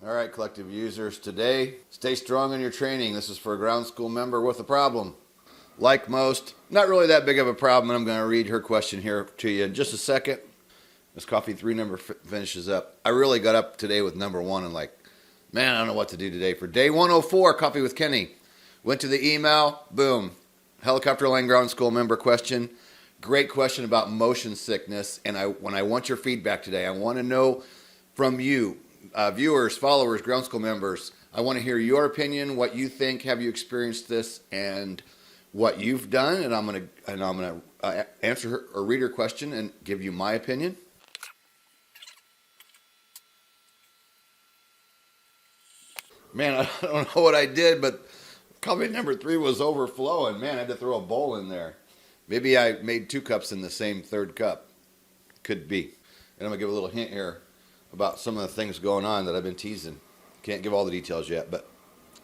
All right, collective users, today, stay strong in your training. This is for a ground school member with a problem. Like most, not really that big of a problem, and I'm going to read her question here to you in just a second. As coffee 3 number finishes up. I really got up today with number 1 and like, man, I don't know what to do today. For day 104, Coffee with Kenny. Went to the email, boom. Helicopter Land Ground School member question. Great question about motion sickness, and when I want your feedback today, I want to know from you, viewers, followers, ground school members. I want to hear your opinion, what you think, have you experienced this, and what you've done. And I'm gonna answer her or read her question and give you my opinion. Man, I don't know what I did, but coffee number 3 was overflowing. Man, I had to throw a bowl in there. Maybe I made 2 cups in the same third cup. Could be. And I'm going to give a little hint here about some of the things going on that I've been teasing. Can't give all the details yet, but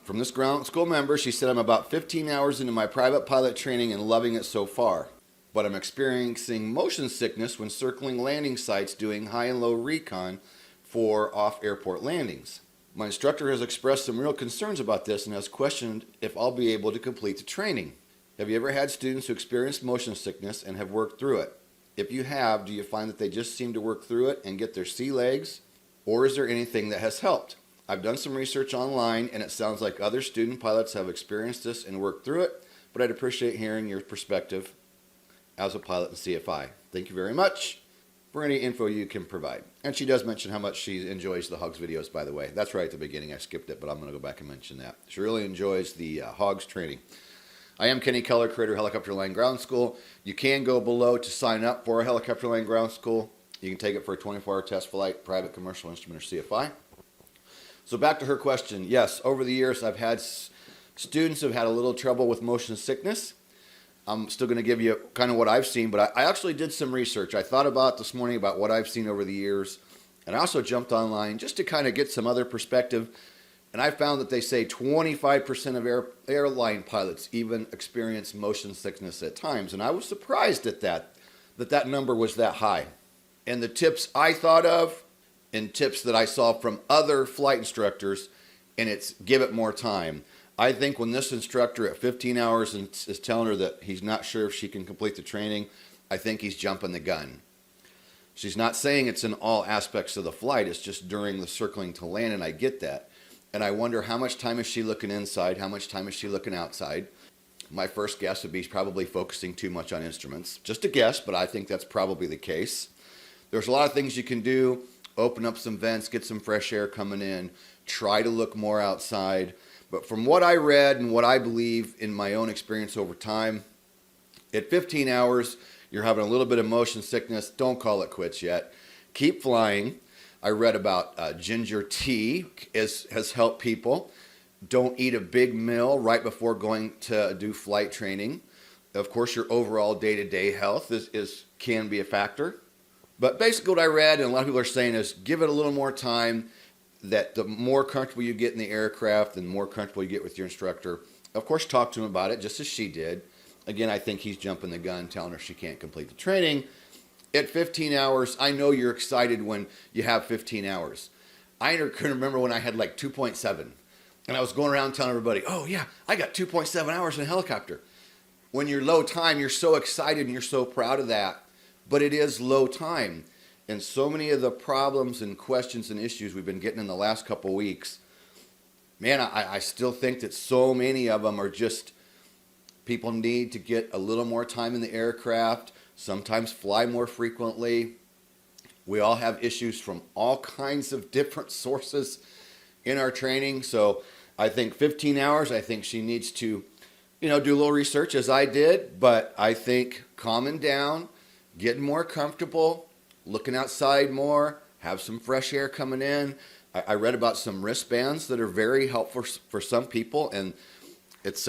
from this ground school member, she said, I'm about 15 hours into my private pilot training and loving it so far. But I'm experiencing motion sickness when circling landing sites doing high and low recon for off-airport landings. My instructor has expressed some real concerns about this and has questioned if I'll be able to complete the training. Have you ever had students who experience motion sickness and have worked through it? If you have, do you find that they just seem to work through it and get their sea legs? Or is there anything that has helped? I've done some research online and it sounds like other student pilots have experienced this and worked through it, but I'd appreciate hearing your perspective as a pilot in CFI. Thank you very much for any info you can provide. And she does mention how much she enjoys the Hogs videos, by the way. That's right at the beginning. I skipped it, but I'm going to go back and mention that. She really enjoys the Hogs training. I am Kenny Keller, creator of Helicopter Land Ground School. You can go below to sign up for a Helicopter Land Ground School. You can take it for a 24-hour test flight, private, commercial instrument, or CFI. So back to her question. Yes, over the years I've had students who have had a little trouble with motion sickness. I'm still going to give you kind of what I've seen, but I actually did some research. I thought about this morning about what I've seen over the years, and I also jumped online just to kind of get some other perspective. And I found that they say 25% of airline pilots even experience motion sickness at times. And I was surprised at that number was that high. And the tips I thought of and tips that I saw from other flight instructors, and it's give it more time. I think when this instructor at 15 hours is telling her that he's not sure if she can complete the training, I think he's jumping the gun. She's not saying it's in all aspects of the flight. It's just during the circling to land, and I get that. And I wonder how much time is she looking inside? How much time is she looking outside? My first guess would be probably focusing too much on instruments. Just a guess, but I think that's probably the case. There's a lot of things you can do. Open up some vents, get some fresh air coming in. Try to look more outside. But from what I read and what I believe in my own experience over time, at 15 hours, you're having a little bit of motion sickness. Don't call it quits yet. Keep flying. I read about ginger tea has helped people. Don't eat a big meal right before going to do flight training. Of course, your overall day-to-day health can be a factor. But basically what I read, and a lot of people are saying, is give it a little more time, that the more comfortable you get in the aircraft, the more comfortable you get with your instructor. Of course, talk to him about it, just as she did. Again, I think he's jumping the gun, telling her she can't complete the training. At 15 hours, I know you're excited when you have 15 hours. I can remember when I had like 2.7. And I was going around telling everybody, oh yeah, I got 2.7 hours in a helicopter. When you're low time, you're so excited and you're so proud of that. But it is low time. And so many of the problems and questions and issues we've been getting in the last couple weeks, man, I still think that so many of them are just people need to get a little more time in the aircraft, sometimes fly more frequently. We all have issues from all kinds of different sources in our training. So I think 15 hours, I think she needs to, do a little research as I did, but I think calming down, getting more comfortable, looking outside more, have some fresh air coming in. I read about some wristbands that are very helpful for some people, and it's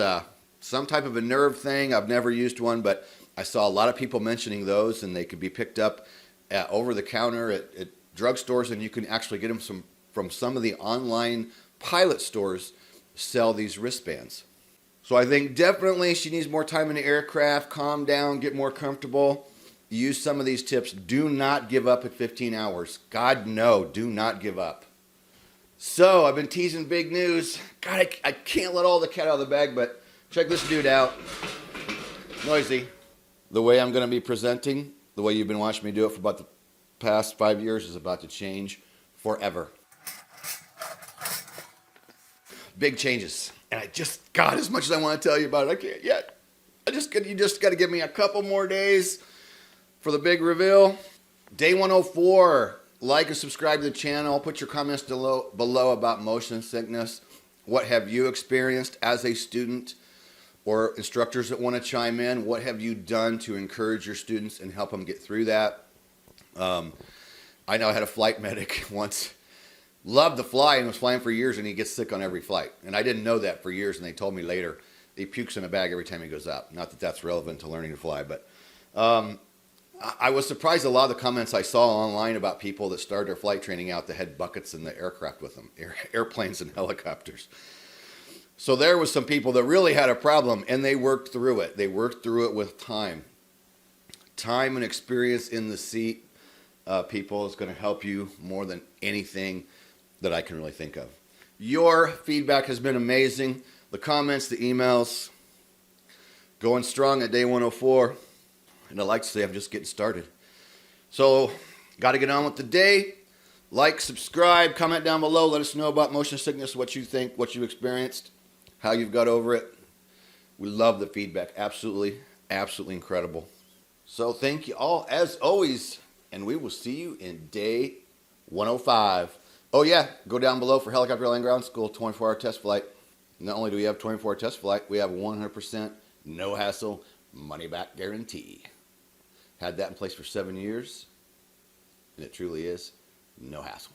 some type of a nerve thing. I've never used one, but I saw a lot of people mentioning those, and they could be picked up over the counter at drugstores, and you can actually get them from some of the online pilot stores sell these wristbands. So I think definitely she needs more time in the aircraft, calm down, get more comfortable. Use some of these tips. Do not give up at 15 hours. God, no, do not give up. So I've been teasing big news. God, I can't let all the cat out of the bag, but check this dude out. Noisy. The way I'm going to be presenting, the way you've been watching me do it for about the past 5 years is about to change forever. Big changes. And God, as much as I want to tell you about it, I can't yet. You just got to give me a couple more days for the big reveal. Day 104. Like and subscribe to the channel. Put your comments below about motion sickness. What have you experienced as a student, or instructors that want to chime in? What have you done to encourage your students and help them get through that? I know I had a flight medic once. Loved to fly and was flying for years, and he gets sick on every flight. And I didn't know that for years, and they told me later he pukes in a bag every time he goes out. Not that that's relevant to learning to fly, but I was surprised a lot of the comments I saw online about people that started their flight training out that had buckets in the aircraft with them, airplanes and helicopters. So there was some people that really had a problem, and they worked through it. They worked through it with time. Time and experience in the seat, people, is going to help you more than anything that I can really think of. Your feedback has been amazing. The comments, the emails, going strong at day 104. And I'd like to say I'm just getting started. So, got to get on with the day. Like, subscribe, comment down below. Let us know about motion sickness, what you think, what you experienced, how you've got over it. We love the feedback. Absolutely, absolutely incredible. So thank you all as always, and we will see you in day 105. Oh yeah, go down below for Helicopter Land Ground School 24-hour test flight. Not only do we have 24-hour test flight, we have 100% no hassle money back guarantee. Had that in place for 7 years, and it truly is no hassle.